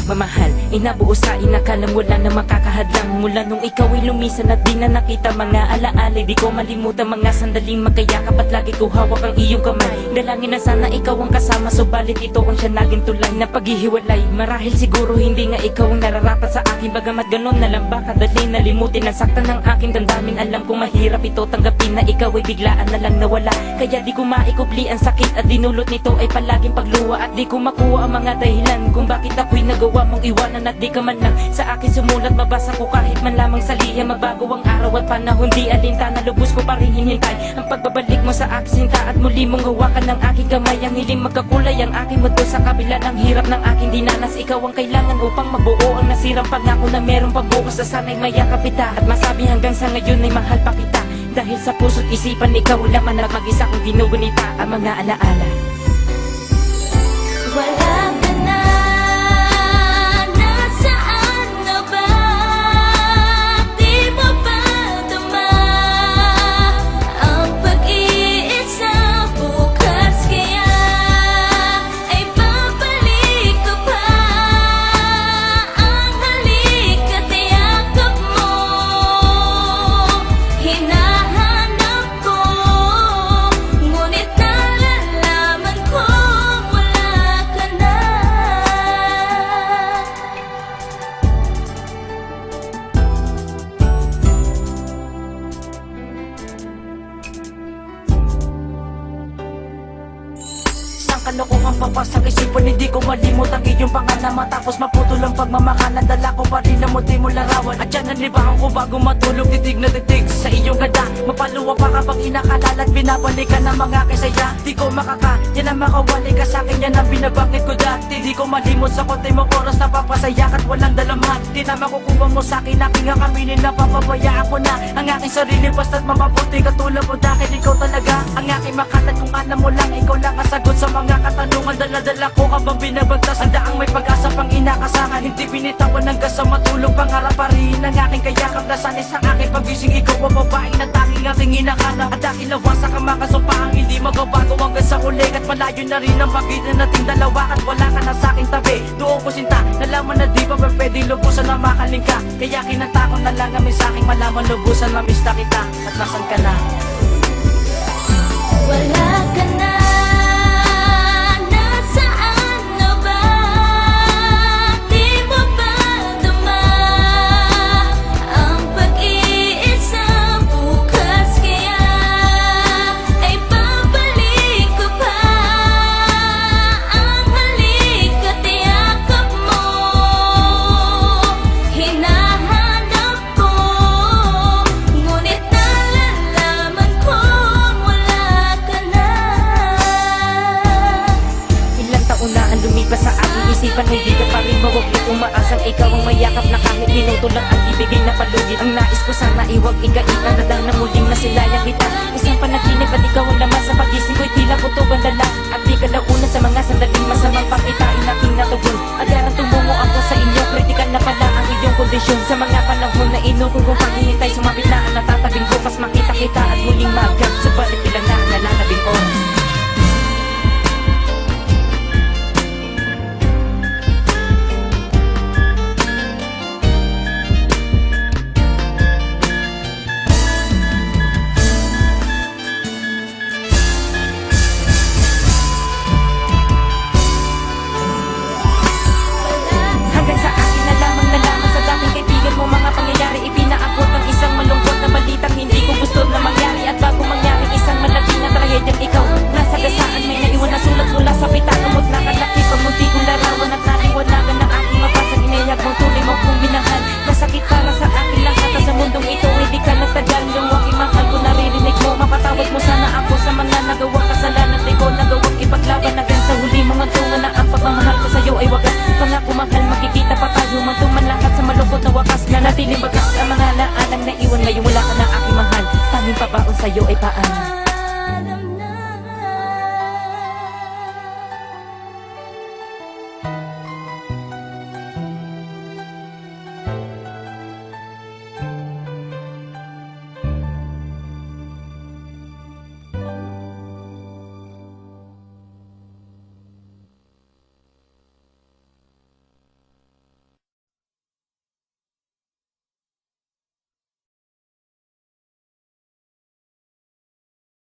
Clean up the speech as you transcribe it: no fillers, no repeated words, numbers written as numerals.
pagmamahal ay nabuo sa inakalang wala na makakahadlang. Mula nung ikaw ay lumisan at di na nakita mga alaala, di ko malimutan mga sandaling magkayakap at lagi ko hawak ang iyong kamay. Dalangin na sana ikaw ang kasama, subalit ito ang siya naging tulay na paghihiwalay. Marahil siguro hindi nga ikaw ang nararapat sa akin, bagamat ganon na lang ba kadali nalimutin ang saktan ng aking damdamin. Alam kong mahirap ito tanggapin na ikaw ay biglaan na lang nawala, kaya di ko maikubli ang sakit at dinulot nito ay palaging pagluwa. At di ko makuha ang mga dahilan kung bakit ako'y nagawa mong iwanan at di ka man lang sa akin sumulat. Mabasa ko kahit man lamang sa liha, magbago ang araw at panahon, di alintana, lubos ko pa rin hinintay ang pagbabalik mo sa aking sinta at muli mong hawakan ng aking kamay. Ang hiling magkakulay ang aking mundo sa kabila ng hirap ng aking dinanas. Ikaw ang kailangan upang mabuo ang nasirang pangako na merong pagbukas sa sana'y mayakap kita at masabi hanggang sa ngayon ay mahal pa kita. Dahil sa puso't isipan ikaw lang man at mag-isa kong ginugunita ang mga alaala. Wala ka na, nasaan na ba? Di mo ba dama ang pag-iisa? Bukas kaya ay babalik ka pa. Ang halik at yakap mo hinahanap ko, ngunit nalalaman ko wala ka na. Isang kalokohang papasang isipan, hindi ko malimot ang iyong pangalan. Matapos maputol ang pagmamakalan, dala ko pa rin ang muti mo larawan. At yan ang libangan ko bago matulog, titig na titig sa iyong ganda. Mapaluwa pa kapag inakalala at binabalikan ng mga kisaya. Di ko yan ang makawali ka sa akin, yan ang binabangit ko dati. Di ko malimot sa konti mong oras na papasaya at walang dalaman. Di na makukuha mo sa akin, aking akaminin na papabayaan ko na ang aking sarili basta't mamabuti katulad mo. Dahil ikaw talaga ang aking makalat, kung alam mo lang ikaw lang ang sagot sa mga katanungan. Dala-dala ko habang binabagtas ang daang may pag-asa pang inakasahan. Hindi binitawan hanggang sa matulog, pangarap pa rin ang aking kayakap na sanis ang aking pagising. Ikaw ang babae na tanging aking inahanap at aking lawasak ang makasupahang hindi magbabago hanggang sa huli. At malayo na rin ang pagitan nating dalawa at wala ka na sa aking tabi. Doon ko sinta, nalaman na di pa pwede lubusan na makaling ka. Kaya kinanta ko na lang ang mensaheng malaman lubusan mamista kita. At nasan ka na? Wala ka na, nasaan na ba? Di mo ba dama ang pag-iisa? Bukas kaya ay babalik ka pa. Ang halik at yakap mo hinahanap ko, ngunit nalalaman ko wala ka na. Ilang taon na ang lumipas sa aking isipan, hindi ka pa rin mawaglit. Umaasang ikaw ang mayakap na kahit minuto lang ang ibigay na palugit. Ang nais ko sana iwag ikailan na dahil na muling nasilayang kita. Isang panaginip at ikaw ang laman sa pag-isip ko'y tila puto ang dala. At di ka naunan sa mga sandaling masamang pakitain aking natugon. Agaran tumungo ako sa inyo, kritikal na pala ang iyong kondisyon. Sa mga panahon na inukong kong paghihintay, sumapit na ang natatabing bukas makita kita at muling magab. Subalit ilang na ang nalalabing oras. Hanggang sa akin na lamang sa dating kaibigan mo mga pangyayari, ipinaabot ng isang malungkot na balitang hindi ko gusto na mangyari. At bago mangyari isang malaki na trahedyang ikaw nasa gasaan may naiwan na sulat mula sa pitaka mo't nakalaki pamunti kong larawan at naliwanagan ng aking mabasang inayag mong tuloy mo kong minahal. Masakit para sa akin lahat at sa mundong ito hindi ka nagtagal yung aking mahal ko naririnig mo. Mapatawad mo sana ako sa mga nagawang kasalanan, di ko nagawang ipaglaban hanggang sa huli mong tungan na ang pagmamahal ko sa'yo ay wagas. Pangako mahal, makikita pa tayo man lahat sa malungkot na wakas. Nanatiling bagas ang mga naalang naiwan, ngayon wala ka na aking mahal. Tanging pabaon sa'yo ay paan.